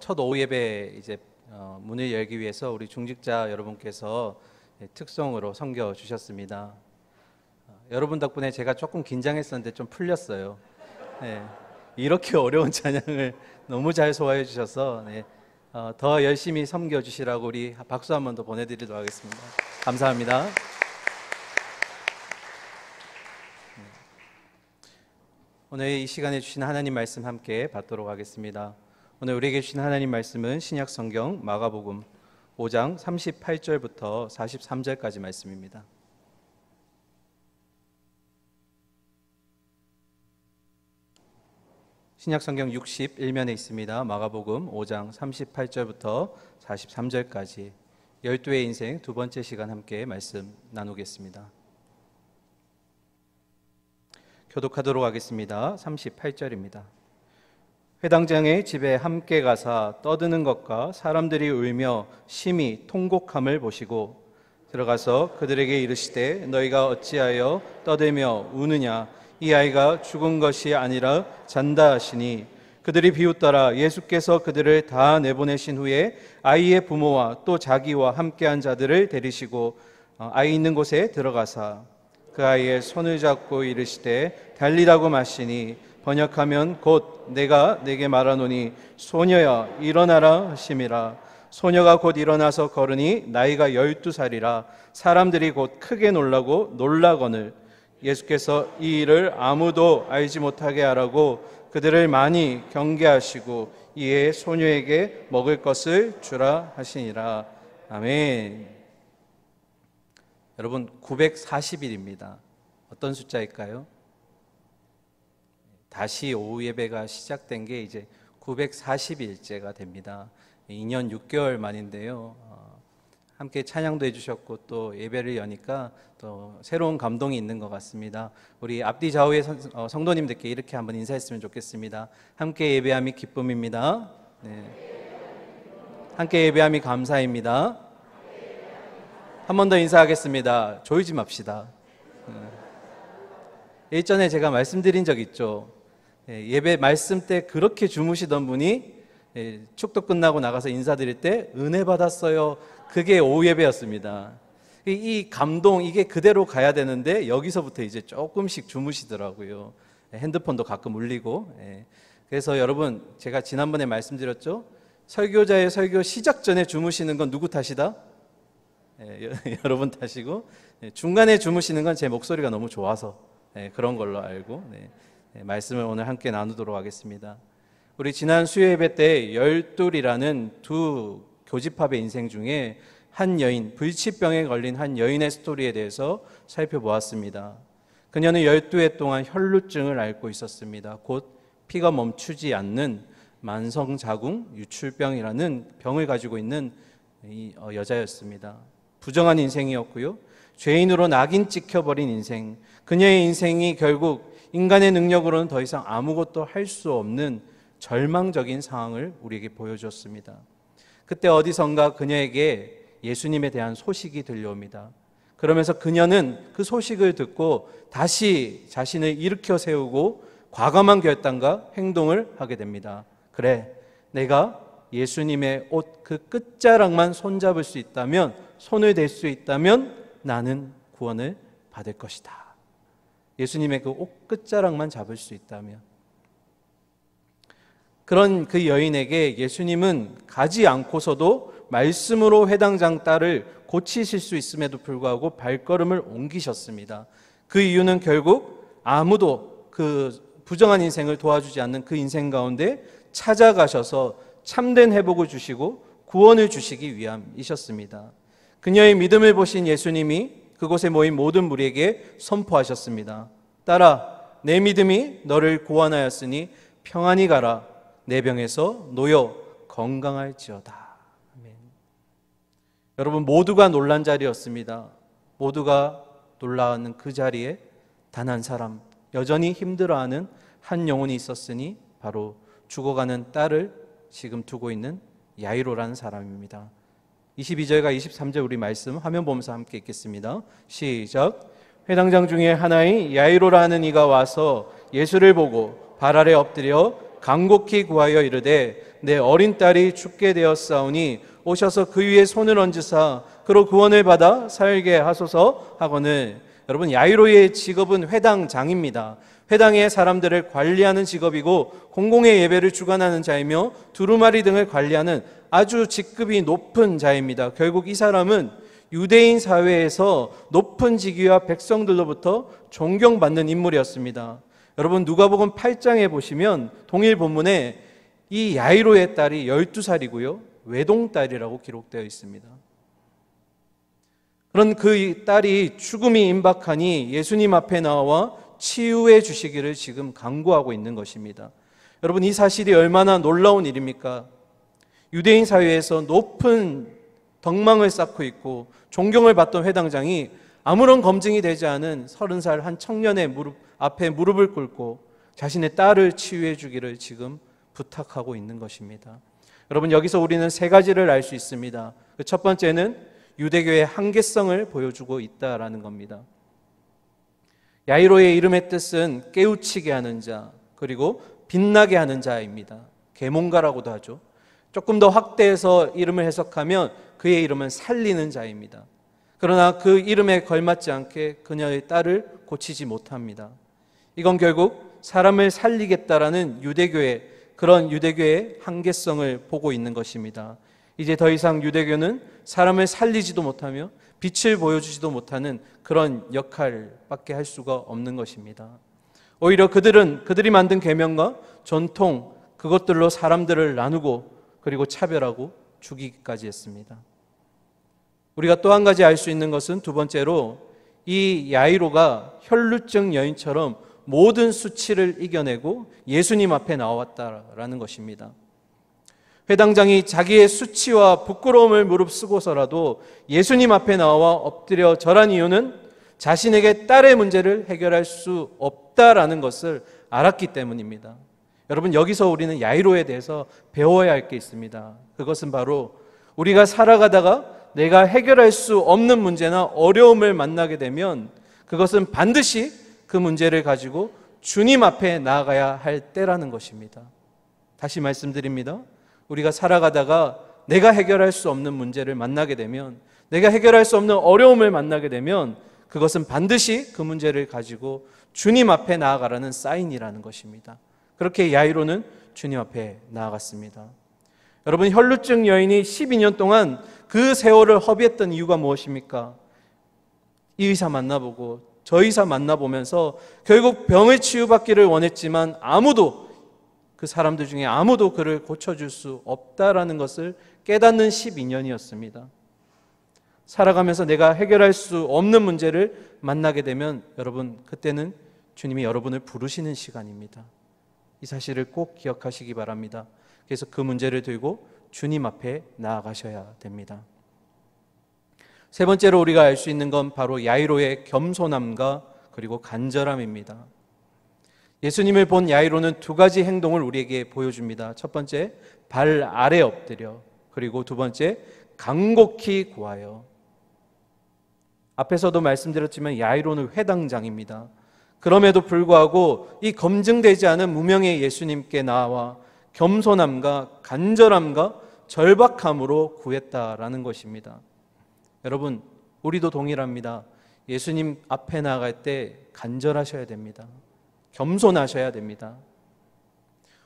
첫 오후 예배 이제 문을 열기 위해서 우리 중직자 여러분께서 특송으로 섬겨 주셨습니다. 여러분 덕분에 제가 조금 긴장했었는데 좀 풀렸어요. 네, 이렇게 어려운 찬양을 너무 잘 소화해 주셔서 더 열심히 섬겨 주시라고 우리 박수 한 번 더 보내드리도록 하겠습니다. 감사합니다. 오늘 이 시간에 주신 하나님 말씀 함께 받도록 하겠습니다. 오늘 우리에게 주신 하나님 말씀은 신약 성경 마가복음 5장 38절부터 43절까지 말씀입니다. 신약 성경 61면에 있습니다. 마가복음 5장 38절부터 43절까지 12의 인생 두 번째 시간 함께 말씀 나누겠습니다. 교독하도록 하겠습니다. 38절입니다. 회당장의 집에 함께 가사 떠드는 것과 사람들이 울며 심히 통곡함을 보시고 들어가서 그들에게 이르시되 너희가 어찌하여 떠들며 우느냐 이 아이가 죽은 것이 아니라 잔다 하시니 그들이 비웃더라. 예수께서 그들을 다 내보내신 후에 아이의 부모와 또 자기와 함께한 자들을 데리시고 아이 있는 곳에 들어가사 그 아이의 손을 잡고 이르시되 달리라고 마시니 번역하면 곧 내가 내게 말하노니 소녀야 일어나라 하심이라. 소녀가 곧 일어나서 걸으니 나이가 12살이라. 사람들이 곧 크게 놀라고 놀라거늘 예수께서 이 일을 아무도 알지 못하게 하라고 그들을 많이 경계하시고 이에 소녀에게 먹을 것을 주라 하시니라. 아멘. 여러분 940일입니다. 어떤 숫자일까요? 다시 오후 예배가 시작된 게 이제 940일째가 됩니다. 2년 6개월 만인데요. 함께 찬양도 해주셨고 또 예배를 여니까 또 새로운 감동이 있는 것 같습니다. 우리 앞뒤 좌우의 성도님들께 이렇게 한번 인사했으면 좋겠습니다. 함께 예배함이 기쁨입니다. 네. 함께 예배함이 감사입니다. 한 번 더 인사하겠습니다. 조이지 맙시다. 일전에 제가 말씀드린 적 있죠. 예배 말씀 때 그렇게 주무시던 분이 축도 끝나고 나가서 인사드릴 때 은혜 받았어요. 그게 오후 예배였습니다. 이 감동 이게 그대로 가야 되는데 여기서부터 이제 조금씩 주무시더라고요. 핸드폰도 가끔 울리고. 그래서 여러분 제가 지난번에 말씀드렸죠. 설교자의 설교 시작 전에 주무시는 건 누구 탓이다? 여러분 탓이고 중간에 주무시는 건 제 목소리가 너무 좋아서 그런 걸로 알고 말씀을 오늘 함께 나누도록 하겠습니다. 우리 지난 수요 예배 때 열둘이라는 두 교집합의 인생 중에 한 여인, 불치병에 걸린 한 여인의 스토리에 대해서 살펴보았습니다. 그녀는 12해 동안 혈루증을 앓고 있었습니다. 곧 피가 멈추지 않는 만성자궁 유출병이라는 병을 가지고 있는 여자였습니다. 부정한 인생이었고요. 죄인으로 낙인 찍혀버린 인생. 그녀의 인생이 결국 인간의 능력으로는 더 이상 아무것도 할 수 없는 절망적인 상황을 우리에게 보여주었습니다. 그때 어디선가 그녀에게 예수님에 대한 소식이 들려옵니다. 그러면서 그녀는 그 소식을 듣고 다시 자신을 일으켜 세우고 과감한 결단과 행동을 하게 됩니다. 그래, 내가 예수님의 옷 그 끝자락만 손잡을 수 있다면, 손을 댈 수 있다면 나는 구원을 받을 것이다. 예수님의 그 옷 끝자락만 잡을 수 있다면. 그런 그 여인에게 예수님은 가지 않고서도 말씀으로 회당장 딸을 고치실 수 있음에도 불구하고 발걸음을 옮기셨습니다. 그 이유는 결국 아무도 그 부정한 인생을 도와주지 않는 그 인생 가운데 찾아가셔서 참된 회복을 주시고 구원을 주시기 위함이셨습니다. 그녀의 믿음을 보신 예수님이 그곳에 모인 모든 무리에게 선포하셨습니다. 딸아, 내 믿음이 너를 구원하였으니 평안히 가라. 내 병에서 놓여 건강할지어다. 아멘. 여러분 모두가 놀란 자리였습니다. 모두가 놀라는 그 자리에 단 한 사람, 여전히 힘들어하는 한 영혼이 있었으니 바로 죽어가는 딸을 지금 두고 있는 야이로라는 사람입니다. 22절과 23절 우리 말씀 화면 보면서 함께 읽겠습니다. 시작. 회당장 중에 하나인 야이로라는 이가 와서 예수를 보고 발 아래 엎드려 간곡히 구하여 이르되 내 어린 딸이 죽게 되었사오니 오셔서 그 위에 손을 얹으사 그로 구원을 받아 살게 하소서 하거늘. 여러분, 야이로의 직업은 회당장입니다. 회당의 사람들을 관리하는 직업이고 공공의 예배를 주관하는 자이며 두루마리 등을 관리하는 아주 직급이 높은 자입니다. 결국 이 사람은 유대인 사회에서 높은 직위와 백성들로부터 존경받는 인물이었습니다. 여러분, 누가복음 8장에 보시면 동일 본문에 이 야이로의 딸이 12살이고요 외동딸이라고 기록되어 있습니다. 그런 그 딸이 죽음이 임박하니 예수님 앞에 나와 치유해 주시기를 지금 간구하고 있는 것입니다. 여러분, 이 사실이 얼마나 놀라운 일입니까? 유대인 사회에서 높은 덕망을 쌓고 있고 존경을 받던 회당장이 아무런 검증이 되지 않은 30살 한 청년의 앞에 무릎을 꿇고 자신의 딸을 치유해 주기를 지금 부탁하고 있는 것입니다. 여러분, 여기서 우리는 세 가지를 알 수 있습니다. 첫 번째는 유대교의 한계성을 보여주고 있다라는 겁니다. 야이로의 이름의 뜻은 깨우치게 하는 자, 그리고 빛나게 하는 자입니다. 계몽가라고도 하죠. 조금 더 확대해서 이름을 해석하면 그의 이름은 살리는 자입니다. 그러나 그 이름에 걸맞지 않게 그녀의 딸을 고치지 못합니다. 이건 결국 사람을 살리겠다라는 그런 유대교의 한계성을 보고 있는 것입니다. 이제 더 이상 유대교는 사람을 살리지도 못하며 빛을 보여주지도 못하는 그런 역할밖에 할 수가 없는 것입니다. 오히려 그들이 만든 계명과 전통, 그것들로 사람들을 나누고 그리고 차별하고 죽이기까지 했습니다. 우리가 또 한 가지 알 수 있는 것은 두 번째로 이 야이로가 혈루증 여인처럼 모든 수치를 이겨내고 예수님 앞에 나왔다라는 것입니다. 회당장이 자기의 수치와 부끄러움을 무릅쓰고서라도 예수님 앞에 나와 엎드려 절한 이유는 자신에게 딸의 문제를 해결할 수 없다라는 것을 알았기 때문입니다. 여러분, 여기서 우리는 야이로에 대해서 배워야 할 게 있습니다. 그것은 바로 우리가 살아가다가 내가 해결할 수 없는 문제나 어려움을 만나게 되면 그것은 반드시 그 문제를 가지고 주님 앞에 나아가야 할 때라는 것입니다. 다시 말씀드립니다. 우리가 살아가다가 내가 해결할 수 없는 문제를 만나게 되면, 내가 해결할 수 없는 어려움을 만나게 되면 그것은 반드시 그 문제를 가지고 주님 앞에 나아가라는 사인이라는 것입니다. 그렇게 야이로는 주님 앞에 나아갔습니다. 여러분, 혈루증 여인이 12년 동안 그 세월을 허비했던 이유가 무엇입니까? 이 의사 만나보고 저 의사 만나보면서 결국 병을 치유받기를 원했지만 그 사람들 중에 아무도 그를 고쳐줄 수 없다라는 것을 깨닫는 12년이었습니다. 살아가면서 내가 해결할 수 없는 문제를 만나게 되면 여러분, 그때는 주님이 여러분을 부르시는 시간입니다. 이 사실을 꼭 기억하시기 바랍니다. 그래서 그 문제를 들고 주님 앞에 나아가셔야 됩니다. 세 번째로 우리가 알 수 있는 건 바로 야이로의 겸손함과 그리고 간절함입니다. 예수님을 본 야이로는 두 가지 행동을 우리에게 보여줍니다. 첫 번째, 발 아래 엎드려, 그리고 두 번째, 간곡히 구하여. 앞에서도 말씀드렸지만 야이로는 회당장입니다. 그럼에도 불구하고 이 검증되지 않은 무명의 예수님께 나와 겸손함과 간절함과 절박함으로 구했다라는 것입니다. 여러분, 우리도 동일합니다. 예수님 앞에 나아갈 때 간절하셔야 됩니다. 겸손하셔야 됩니다.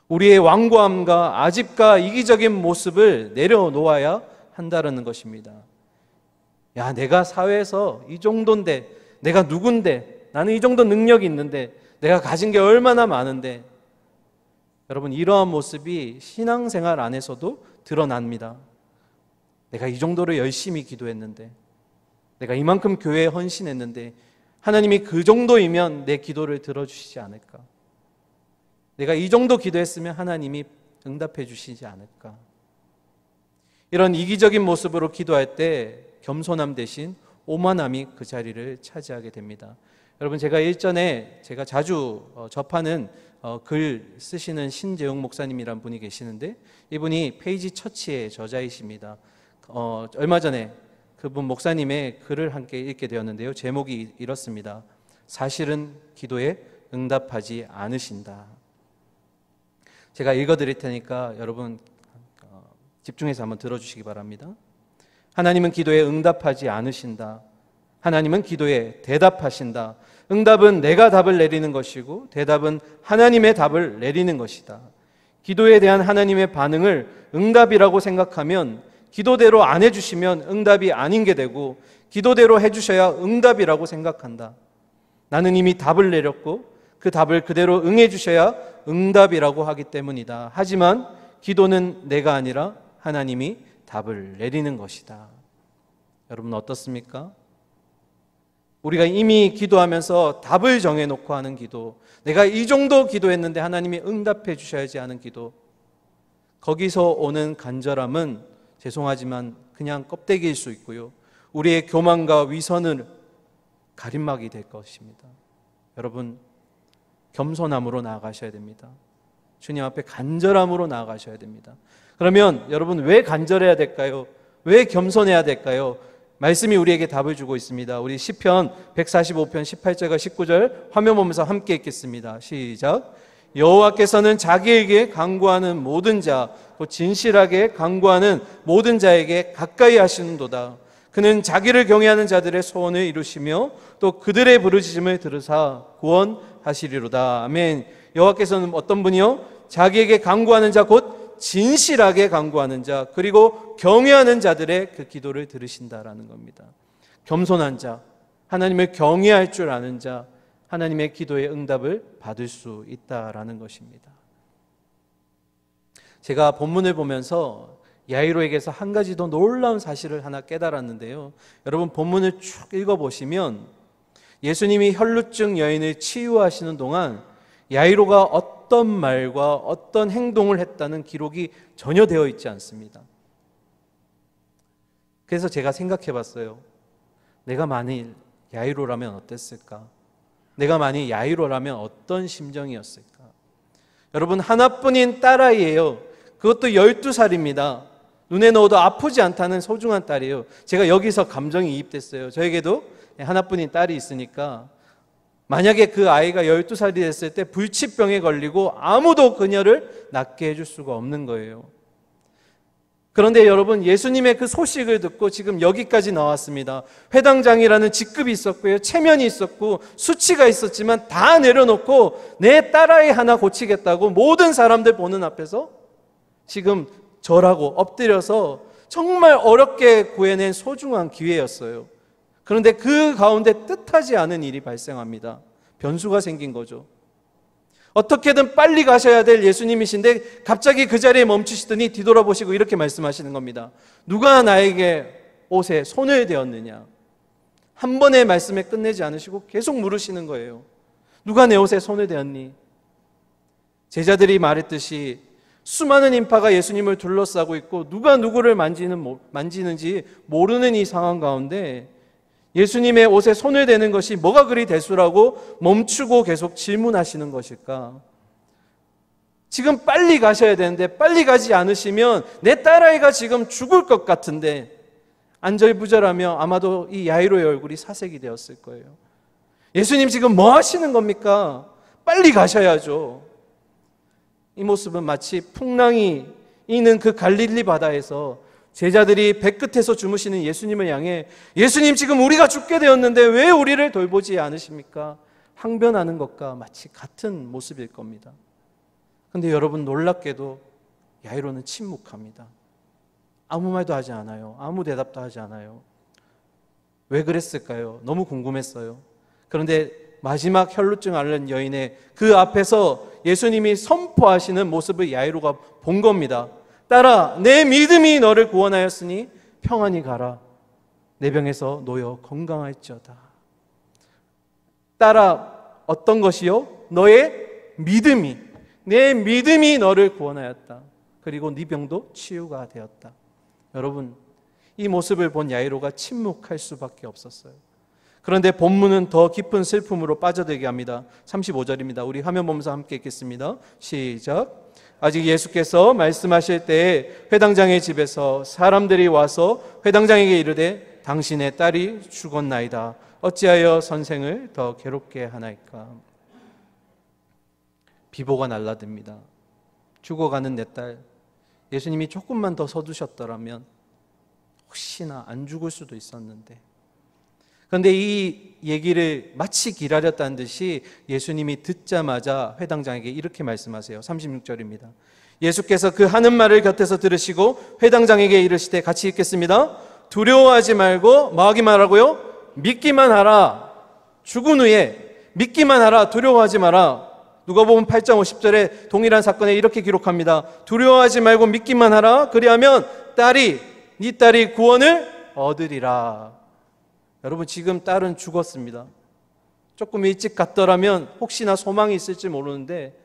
우리의 완고함과 아집과 이기적인 모습을 내려놓아야 한다는 것입니다. 야, 내가 사회에서 이 정도인데, 내가 누군데, 나는 이 정도 능력이 있는데, 내가 가진 게 얼마나 많은데. 여러분, 이러한 모습이 신앙생활 안에서도 드러납니다. 내가 이 정도로 열심히 기도했는데, 내가 이만큼 교회에 헌신했는데 하나님이 그 정도이면 내 기도를 들어주시지 않을까? 내가 이 정도 기도했으면 하나님이 응답해 주시지 않을까? 이런 이기적인 모습으로 기도할 때 겸손함 대신 오만함이 그 자리를 차지하게 됩니다. 여러분, 제가 일전에 제가 자주 접하는 글 쓰시는 신재웅 목사님이란 분이 계시는데, 이분이 페이지 처치의 저자이십니다. 얼마 전에 그분 목사님의 글을 함께 읽게 되었는데요. 제목이 이렇습니다. 사실은 기도에 응답하지 않으신다. 제가 읽어드릴 테니까 여러분 집중해서 한번 들어주시기 바랍니다. 하나님은 기도에 응답하지 않으신다. 하나님은 기도에 대답하신다. 응답은 내가 답을 내리는 것이고 대답은 하나님의 답을 내리는 것이다. 기도에 대한 하나님의 반응을 응답이라고 생각하면 기도대로 안 해주시면 응답이 아닌 게 되고 기도대로 해주셔야 응답이라고 생각한다. 나는 이미 답을 내렸고 그 답을 그대로 응해 주셔야 응답이라고 하기 때문이다. 하지만 기도는 내가 아니라 하나님이 답을 내리는 것이다. 여러분 어떻습니까? 우리가 이미 기도하면서 답을 정해놓고 하는 기도, 내가 이 정도 기도했는데 하나님이 응답해 주셔야지 하는 기도, 거기서 오는 간절함은 죄송하지만 그냥 껍데기일 수 있고요, 우리의 교만과 위선을 가림막이 될 것입니다. 여러분 겸손함으로 나아가셔야 됩니다. 주님 앞에 간절함으로 나아가셔야 됩니다. 그러면 여러분 왜 간절해야 될까요? 왜 겸손해야 될까요? 말씀이 우리에게 답을 주고 있습니다. 우리 시편 145편 18절과 19절 화면 보면서 함께 읽겠습니다. 시작. 여호와께서는 자기에게 간구하는 모든 자, 곧 진실하게 간구하는 모든 자에게 가까이 하시는도다. 그는 자기를 경외하는 자들의 소원을 이루시며 또 그들의 부르짖음을 들으사 구원하시리로다. 아멘. 여호와께서는 어떤 분이요? 자기에게 간구하는 자, 곧 진실하게 간구하는 자, 그리고 경외하는 자들의 그 기도를 들으신다라는 겁니다. 겸손한 자, 하나님을 경외할 줄 아는 자, 하나님의 기도의 응답을 받을 수 있다라는 것입니다. 제가 본문을 보면서 야이로에게서 한 가지 더 놀라운 사실을 하나 깨달았는데요. 여러분 본문을 쭉 읽어보시면 예수님이 혈루증 여인을 치유하시는 동안 야이로가 어떤 말과 어떤 행동을 했다는 기록이 전혀 되어 있지 않습니다. 그래서 제가 생각해 봤어요. 내가 만일 야이로라면 어땠을까? 내가 만일 야이로라면 어떤 심정이었을까? 여러분 하나뿐인 딸아이예요. 그것도 12살입니다. 눈에 넣어도 아프지 않다는 소중한 딸이에요. 제가 여기서 감정이 이입됐어요. 저에게도 하나뿐인 딸이 있으니까 만약에 그 아이가 12살이 됐을 때 불치병에 걸리고 아무도 그녀를 낫게 해줄 수가 없는 거예요. 그런데 여러분 예수님의 그 소식을 듣고 지금 여기까지 나왔습니다. 회당장이라는 직급이 있었고요, 체면이 있었고 수치가 있었지만 다 내려놓고 내 딸아이 하나 고치겠다고 모든 사람들 보는 앞에서 지금 절하고 엎드려서 정말 어렵게 구해낸 소중한 기회였어요. 그런데 그 가운데 뜻하지 않은 일이 발생합니다. 변수가 생긴 거죠. 어떻게든 빨리 가셔야 될 예수님이신데 갑자기 그 자리에 멈추시더니 뒤돌아보시고 이렇게 말씀하시는 겁니다. 누가 나에게 옷에 손을 대었느냐? 한 번의 말씀에 끝내지 않으시고 계속 물으시는 거예요. 누가 내 옷에 손을 대었니? 제자들이 말했듯이 수많은 인파가 예수님을 둘러싸고 있고 누가 누구를 만지는지 모르는 이 상황 가운데 예수님의 옷에 손을 대는 것이 뭐가 그리 대수라고 멈추고 계속 질문하시는 것일까? 지금 빨리 가셔야 되는데 빨리 가지 않으시면 내 딸아이가 지금 죽을 것 같은데 안절부절하며 아마도 이 야이로의 얼굴이 사색이 되었을 거예요. 예수님 지금 뭐 하시는 겁니까? 빨리 가셔야죠. 이 모습은 마치 풍랑이 있는 그 갈릴리 바다에서 제자들이 배끝에서 주무시는 예수님을 향해 예수님 지금 우리가 죽게 되었는데 왜 우리를 돌보지 않으십니까? 항변하는 것과 마치 같은 모습일 겁니다. 그런데 여러분 놀랍게도 야이로는 침묵합니다. 아무 말도 하지 않아요. 아무 대답도 하지 않아요. 왜 그랬을까요? 너무 궁금했어요. 그런데 마지막 혈루증 앓는 여인의 그 앞에서 예수님이 선포하시는 모습을 야이로가 본 겁니다. 딸아, 내 믿음이 너를 구원하였으니 평안히 가라. 내 병에서 놓여 건강할지어다. 딸아, 어떤 것이요? 너의 믿음이, 내 믿음이 너를 구원하였다. 그리고 네 병도 치유가 되었다. 여러분, 이 모습을 본 야이로가 침묵할 수밖에 없었어요. 그런데 본문은 더 깊은 슬픔으로 빠져들게 합니다. 35절입니다. 우리 화면 보면서 함께 읽겠습니다. 시작. 아직 예수께서 말씀하실 때에 회당장의 집에서 사람들이 와서 회당장에게 이르되 당신의 딸이 죽었나이다. 어찌하여 선생을 더 괴롭게 하나이까? 비보가 날라듭니다. 죽어가는 내 딸, 예수님이 조금만 더 서두셨더라면 혹시나 안 죽을 수도 있었는데. 그런데 이 얘기를 마치 기다렸다는 듯이 예수님이 듣자마자 회당장에게 이렇게 말씀하세요. 36절입니다. 예수께서 그 하는 말을 곁에서 들으시고 회당장에게 이르시되, 같이 읽겠습니다. 두려워하지 말고 뭐 하기만 하라고요? 믿기만 하라. 죽은 후에 믿기만 하라. 두려워하지 마라. 누가복음 8장 50절에 동일한 사건에 이렇게 기록합니다. 두려워하지 말고 믿기만 하라. 그리하면 네 딸이 구원을 얻으리라. 여러분, 지금 딸은 죽었습니다. 조금 일찍 갔더라면 혹시나 소망이 있을지 모르는데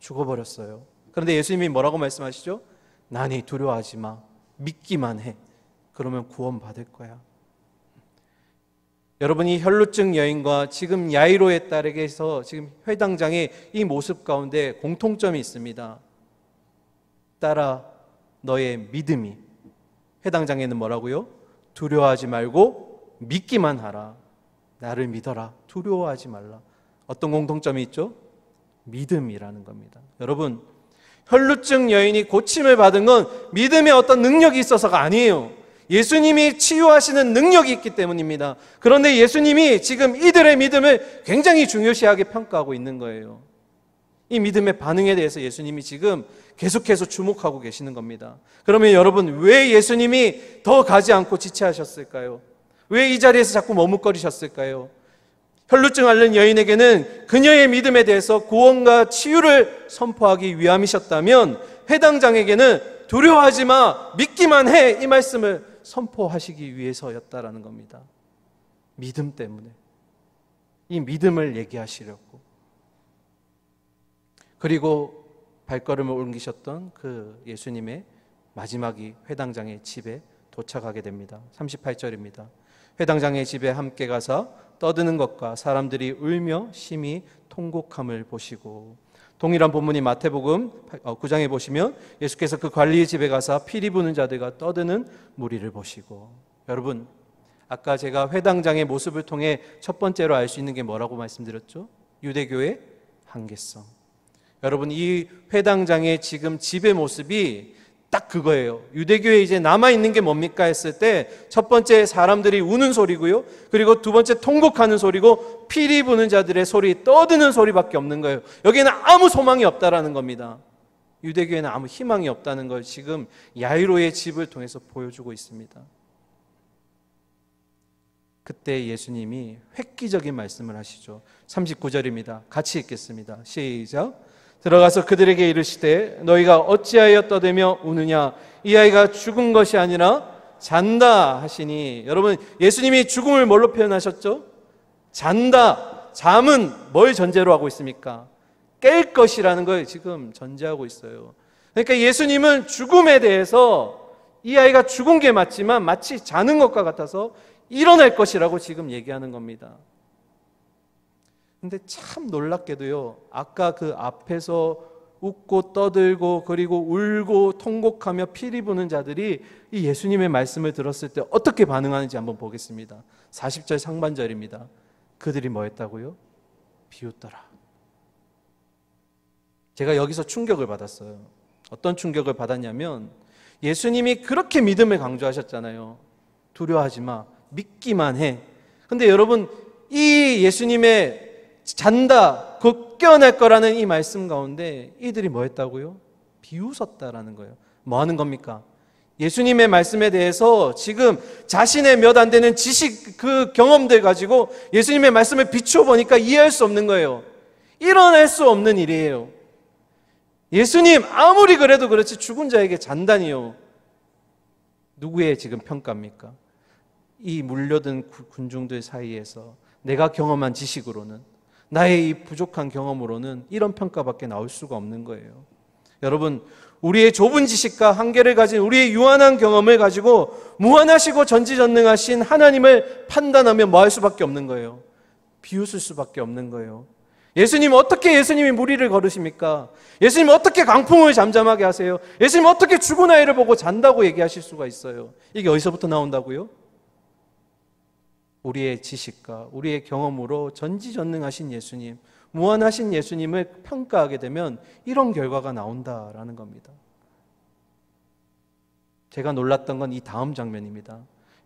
죽어버렸어요. 그런데 예수님이 뭐라고 말씀하시죠? 나니 두려워하지 마. 믿기만 해. 그러면 구원 받을 거야. 여러분이 혈루증 여인과 지금 야이로의 딸에게서 지금 회당장의 이 모습 가운데 공통점이 있습니다. 딸아, 너의 믿음이. 회당장에는 뭐라고요? 두려워하지 말고 믿기만 하라. 나를 믿어라. 두려워하지 말라. 어떤 공통점이 있죠? 믿음이라는 겁니다. 여러분, 혈루증 여인이 고침을 받은 건 믿음의 어떤 능력이 있어서가 아니에요. 예수님이 치유하시는 능력이 있기 때문입니다. 그런데 예수님이 지금 이들의 믿음을 굉장히 중요시하게 평가하고 있는 거예요. 이 믿음의 반응에 대해서 예수님이 지금 계속해서 주목하고 계시는 겁니다. 그러면 여러분, 왜 예수님이 더 가지 않고 지체하셨을까요? 왜 이 자리에서 자꾸 머뭇거리셨을까요? 혈루증 앓는 여인에게는 그녀의 믿음에 대해서 구원과 치유를 선포하기 위함이셨다면, 회당장에게는 두려워하지 마, 믿기만 해, 이 말씀을 선포하시기 위해서였다라는 겁니다. 믿음 때문에. 이 믿음을 얘기하시려고. 그리고 발걸음을 옮기셨던 그 예수님의 마지막이 회당장의 집에 도착하게 됩니다. 38절입니다. 회당장의 집에 함께 가서 떠드는 것과 사람들이 울며 심히 통곡함을 보시고. 동일한 본문이 마태복음 9장에 보시면 예수께서 그 관리의 집에 가서 피리 부는 자들과 떠드는 무리를 보시고. 여러분, 아까 제가 회당장의 모습을 통해 첫 번째로 알 수 있는 게 뭐라고 말씀드렸죠? 유대교의 한계성. 여러분, 이 회당장의 지금 집의 모습이 딱 그거예요. 유대교에 이제 남아있는 게 뭡니까 했을 때 첫 번째 사람들이 우는 소리고요. 그리고 두 번째 통곡하는 소리고 피리 부는 자들의 소리, 떠드는 소리밖에 없는 거예요. 여기에는 아무 소망이 없다라는 겁니다. 유대교에는 아무 희망이 없다는 걸 지금 야이로의 집을 통해서 보여주고 있습니다. 그때 예수님이 획기적인 말씀을 하시죠. 39절입니다. 같이 읽겠습니다. 시작. 들어가서 그들에게 이르시되 너희가 어찌하여 떠들며 우느냐? 이 아이가 죽은 것이 아니라 잔다 하시니. 여러분, 예수님이 죽음을 뭘로 표현하셨죠? 잔다. 잠은 뭘 전제로 하고 있습니까? 깰 것이라는 걸 지금 전제하고 있어요. 그러니까 예수님은 죽음에 대해서 이 아이가 죽은 게 맞지만 마치 자는 것과 같아서 일어날 것이라고 지금 얘기하는 겁니다. 근데 참 놀랍게도요, 아까 그 앞에서 웃고 떠들고 그리고 울고 통곡하며 피리 부는 자들이 이 예수님의 말씀을 들었을 때 어떻게 반응하는지 한번 보겠습니다. 40절 상반절입니다. 그들이 뭐 했다고요? 비웃더라. 제가 여기서 충격을 받았어요. 어떤 충격을 받았냐면, 예수님이 그렇게 믿음을 강조하셨잖아요. 두려워하지 마, 믿기만 해. 근데 여러분, 이 예수님의 잔다, 곧 깨어날 거라는 이 말씀 가운데 이들이 뭐 했다고요? 비웃었다라는 거예요. 뭐 하는 겁니까? 예수님의 말씀에 대해서 지금 자신의 몇 안 되는 지식, 그 경험들 가지고 예수님의 말씀을 비추어 보니까 이해할 수 없는 거예요. 일어날 수 없는 일이에요. 예수님 아무리 그래도 그렇지 죽은 자에게 잔다니요. 누구의 지금 평가입니까? 이 물려든 군중들 사이에서 내가 경험한 지식으로는, 나의 이 부족한 경험으로는 이런 평가밖에 나올 수가 없는 거예요. 여러분, 우리의 좁은 지식과 한계를 가진 우리의 유한한 경험을 가지고 무한하시고 전지전능하신 하나님을 판단하며 뭐 할 수밖에 없는 거예요? 비웃을 수밖에 없는 거예요. 예수님 어떻게 예수님이 무리를 걸으십니까? 예수님 어떻게 강풍을 잠잠하게 하세요? 예수님 어떻게 죽은 아이를 보고 잔다고 얘기하실 수가 있어요? 이게 어디서부터 나온다고요? 우리의 지식과 우리의 경험으로 전지전능하신 예수님, 무한하신 예수님을 평가하게 되면 이런 결과가 나온다라는 겁니다. 제가 놀랐던 건 이 다음 장면입니다.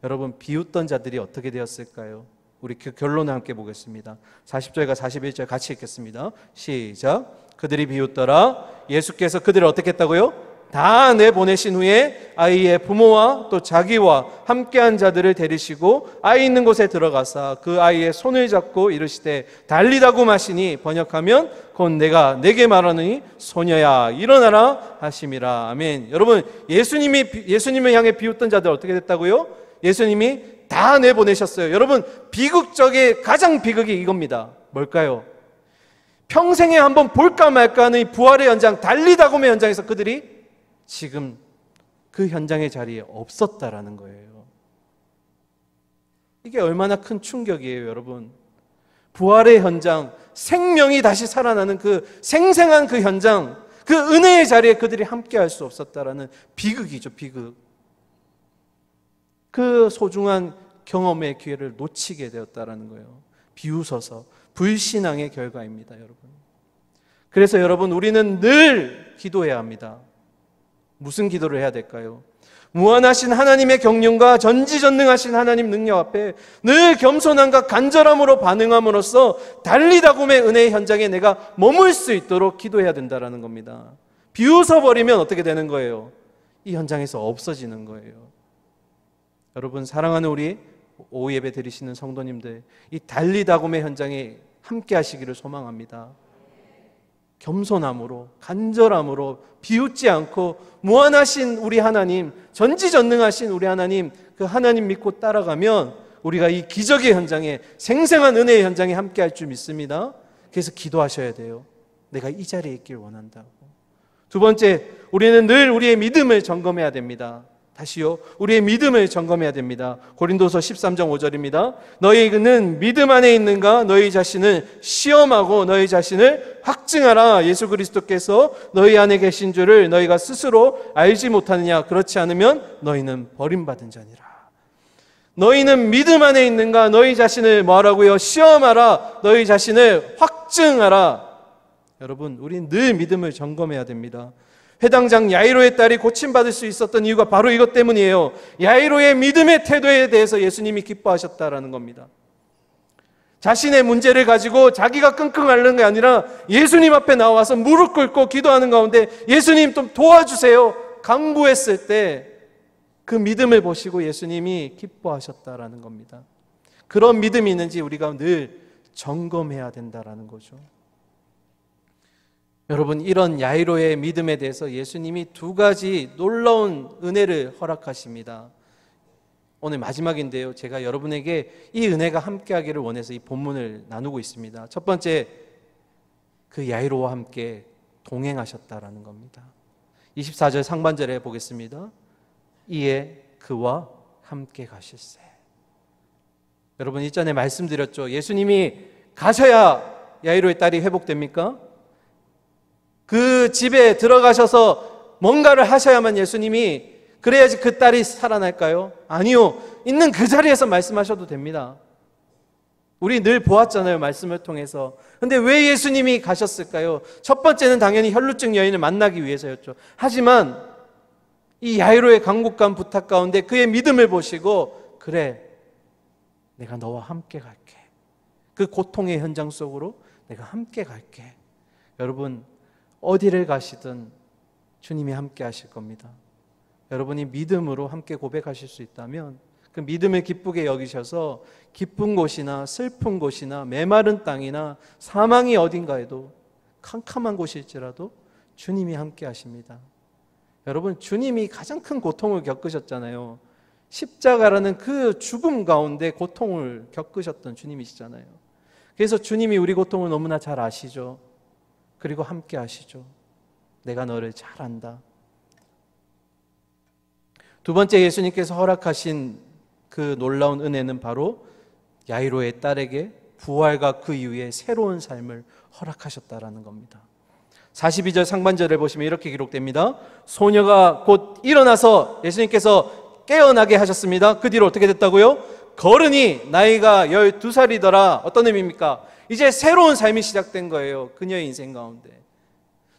여러분, 비웃던 자들이 어떻게 되었을까요? 우리 그 결론을 함께 보겠습니다. 40절과 41절 같이 읽겠습니다. 시작. 그들이 비웃더라. 예수께서 그들을 어떻게 했다고요? 다 내보내신 후에 아이의 부모와 또 자기와 함께한 자들을 데리시고 아이 있는 곳에 들어가사 그 아이의 손을 잡고 이르시되 달리다고 마시니, 번역하면 곧 내가 내게 말하느니 소녀야 일어나라 하심이라. 아멘. 여러분, 예수님을 향해 비웃던 자들 어떻게 됐다고요? 예수님이 다 내보내셨어요. 여러분, 비극적의 가장 비극이 이겁니다. 뭘까요? 평생에 한번 볼까 말까 하는 이 부활의 현장, 달리다곰의 현장에서 그들이 지금 그 현장의 자리에 없었다라는 거예요. 이게 얼마나 큰 충격이에요, 여러분. 부활의 현장, 생명이 다시 살아나는 그 생생한 그 현장, 그 은혜의 자리에 그들이 함께할 수 없었다라는 비극이죠, 비극. 그 소중한 경험의 기회를 놓치게 되었다라는 거예요. 비웃어서 불신앙의 결과입니다, 여러분. 그래서 여러분, 우리는 늘 기도해야 합니다. 무슨 기도를 해야 될까요? 무한하신 하나님의 경륜과 전지전능하신 하나님 능력 앞에 늘 겸손함과 간절함으로 반응함으로써 달리다곰의 은혜의 현장에 내가 머물 수 있도록 기도해야 된다는 겁니다. 비웃어버리면 어떻게 되는 거예요? 이 현장에서 없어지는 거예요. 여러분, 사랑하는 우리 오후 예배 드리시는 성도님들, 이 달리다곰의 현장에 함께 하시기를 소망합니다. 겸손함으로, 간절함으로, 비웃지 않고 무한하신 우리 하나님, 전지전능하신 우리 하나님, 그 하나님 믿고 따라가면 우리가 이 기적의 현장에, 생생한 은혜의 현장에 함께 할 줄 믿습니다. 그래서 기도하셔야 돼요. 내가 이 자리에 있길 원한다고. 두 번째, 우리는 늘 우리의 믿음을 점검해야 됩니다. 다시요, 우리의 믿음을 점검해야 됩니다. 고린도서 13장 5절입니다. 너희는 믿음 안에 있는가? 너희 자신을 시험하고 너희 자신을 확증하라. 예수 그리스도께서 너희 안에 계신 줄을 너희가 스스로 알지 못하느냐? 그렇지 않으면 너희는 버림받은 자니라. 너희는 믿음 안에 있는가? 너희 자신을 뭐하라고요? 시험하라. 너희 자신을 확증하라. 여러분, 우리는 늘 믿음을 점검해야 됩니다. 회당장 야이로의 딸이 고침받을 수 있었던 이유가 바로 이것 때문이에요. 야이로의 믿음의 태도에 대해서 예수님이 기뻐하셨다라는 겁니다. 자신의 문제를 가지고 자기가 끙끙 앓는 게 아니라 예수님 앞에 나와서 무릎 꿇고 기도하는 가운데 예수님 좀 도와주세요 간구했을 때 그 믿음을 보시고 예수님이 기뻐하셨다라는 겁니다. 그런 믿음이 있는지 우리가 늘 점검해야 된다라는 거죠. 여러분, 이런 야이로의 믿음에 대해서 예수님이 두 가지 놀라운 은혜를 허락하십니다. 오늘 마지막인데요, 제가 여러분에게 이 은혜가 함께하기를 원해서 이 본문을 나누고 있습니다. 첫 번째, 그 야이로와 함께 동행하셨다라는 겁니다. 24절 상반절에 보겠습니다. 이에 그와 함께 가실세. 여러분, 이전에 말씀드렸죠. 예수님이 가셔야 야이로의 딸이 회복됩니까? 그 집에 들어가셔서 뭔가를 하셔야만 예수님이, 그래야지 그 딸이 살아날까요? 아니요. 있는 그 자리에서 말씀하셔도 됩니다. 우리 늘 보았잖아요, 말씀을 통해서. 근데 왜 예수님이 가셨을까요? 첫 번째는 당연히 혈루증 여인을 만나기 위해서였죠. 하지만 이 야이로의 간곡한 부탁 가운데 그의 믿음을 보시고, 그래, 내가 너와 함께 갈게. 그 고통의 현장 속으로 내가 함께 갈게. 여러분, 어디를 가시든 주님이 함께 하실 겁니다. 여러분이 믿음으로 함께 고백하실 수 있다면 그 믿음을 기쁘게 여기셔서 기쁜 곳이나 슬픈 곳이나 메마른 땅이나 사망이 어딘가에도 캄캄한 곳일지라도 주님이 함께 하십니다. 여러분, 주님이 가장 큰 고통을 겪으셨잖아요. 십자가라는 그 죽음 가운데 고통을 겪으셨던 주님이시잖아요. 그래서 주님이 우리 고통을 너무나 잘 아시죠. 그리고 함께 하시죠. 내가 너를 잘 안다. 두 번째, 예수님께서 허락하신 그 놀라운 은혜는 바로 야이로의 딸에게 부활과 그 이후에 새로운 삶을 허락하셨다라는 겁니다. 42절 상반절을 보시면 이렇게 기록됩니다. 소녀가 곧 일어나서 예수님께서 깨어나게 하셨습니다. 그 뒤로 어떻게 됐다고요? 걸으니 나이가 12살이더라. 어떤 의미입니까? 이제 새로운 삶이 시작된 거예요. 그녀의 인생 가운데.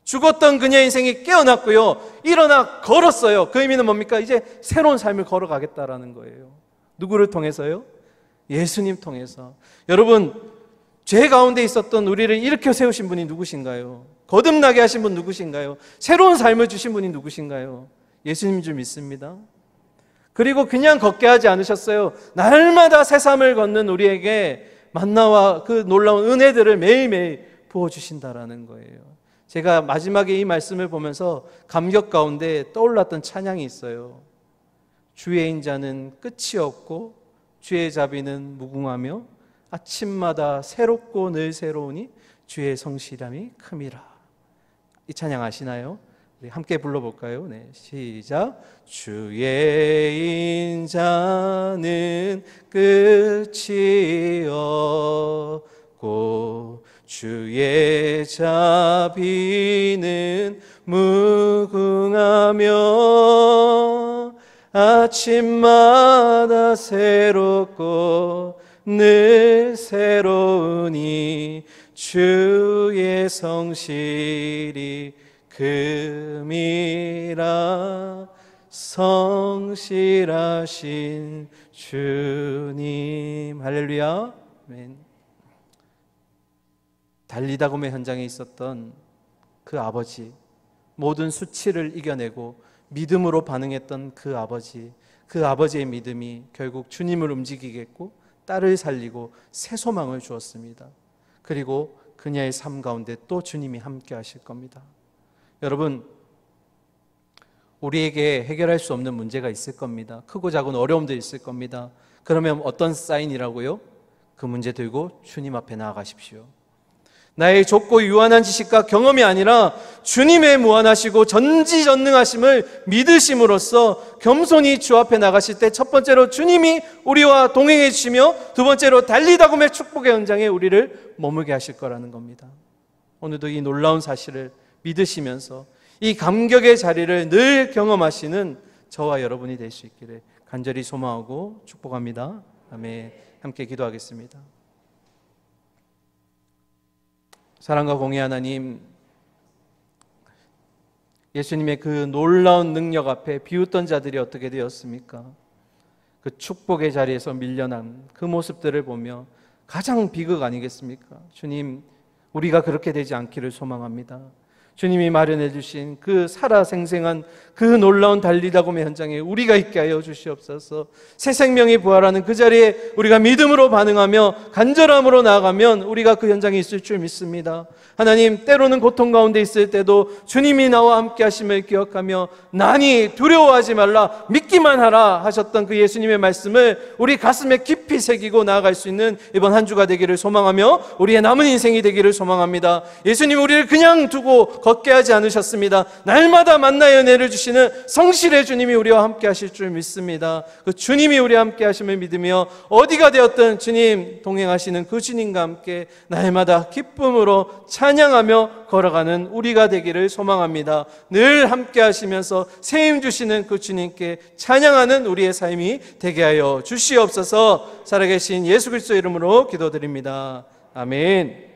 죽었던 그녀의 인생이 깨어났고요. 일어나 걸었어요. 그 의미는 뭡니까? 이제 새로운 삶을 걸어가겠다라는 거예요. 누구를 통해서요? 예수님 통해서. 여러분, 죄 가운데 있었던 우리를 일으켜 세우신 분이 누구신가요? 거듭나게 하신 분 누구신가요? 새로운 삶을 주신 분이 누구신가요? 예수님인 줄 믿습니다. 그리고 그냥 걷게 하지 않으셨어요. 날마다 새삼을 걷는 우리에게 만나와 그 놀라운 은혜들을 매일매일 부어주신다라는 거예요. 제가 마지막에 이 말씀을 보면서 감격 가운데 떠올랐던 찬양이 있어요. 주의 인자는 끝이 없고 주의 자비는 무궁하며 아침마다 새롭고 늘 새로우니 주의 성실함이 큼이라. 이 찬양 아시나요? 우리 함께 불러볼까요? 네, 시작. 주의 인자는 끝이 없고 주의 자비는 무궁하며 아침마다 새롭고 늘 새로우니 주의 성실이 금이라. 성실하신 주님. 할렐루야. 아멘. 달리다곰의 현장에 있었던 그 아버지, 모든 수치를 이겨내고 믿음으로 반응했던 그 아버지의 믿음이 결국 주님을 움직이겠고 딸을 살리고 새 소망을 주었습니다. 그리고 그녀의 삶 가운데 또 주님이 함께 하실 겁니다. 여러분, 우리에게 해결할 수 없는 문제가 있을 겁니다. 크고 작은 어려움도 있을 겁니다. 그러면 어떤 사인이라고요? 그 문제 들고 주님 앞에 나아가십시오. 나의 좁고 유한한 지식과 경험이 아니라 주님의 무한하시고 전지전능하심을 믿으심으로써 겸손히 주 앞에 나가실 때 첫 번째로 주님이 우리와 동행해 주시며 두 번째로 달리다곰의 축복의 현장에 우리를 머물게 하실 거라는 겁니다. 오늘도 이 놀라운 사실을 믿으시면서 이 감격의 자리를 늘 경험하시는 저와 여러분이 될 수 있기를 간절히 소망하고 축복합니다. 아멘. 함께 기도하겠습니다. 사랑과 공의 하나님, 예수님의 그 놀라운 능력 앞에 비웃던 자들이 어떻게 되었습니까? 그 축복의 자리에서 밀려난 그 모습들을 보며 가장 비극 아니겠습니까? 주님, 우리가 그렇게 되지 않기를 소망합니다. 주님이 마련해 주신 그 살아생생한 그 놀라운 달리다곰의 현장에 우리가 있게 하여 주시옵소서. 새 생명이 부활하는 그 자리에 우리가 믿음으로 반응하며 간절함으로 나아가면 우리가 그 현장에 있을 줄 믿습니다. 하나님, 때로는 고통 가운데 있을 때도 주님이 나와 함께 하심을 기억하며 난이 두려워하지 말라 믿기만 하라 하셨던 그 예수님의 말씀을 우리 가슴에 깊이 새기고 나아갈 수 있는 이번 한 주가 되기를 소망하며 우리의 남은 인생이 되기를 소망합니다. 예수님, 우리를 그냥 두고 걷게 하지 않으셨습니다. 날마다 만나의 은혜를 주시는 성실의 주님이 우리와 함께 하실 줄 믿습니다. 그 주님이 우리와 함께 하심을 믿으며 어디가 되었든 주님 동행하시는 그 주님과 함께 날마다 기쁨으로 찬양하며 걸어가는 우리가 되기를 소망합니다. 늘 함께 하시면서 새 힘 주시는 그 주님께 찬양하는 우리의 삶이 되게 하여 주시옵소서. 살아계신 예수 그리스도 이름으로 기도드립니다. 아멘.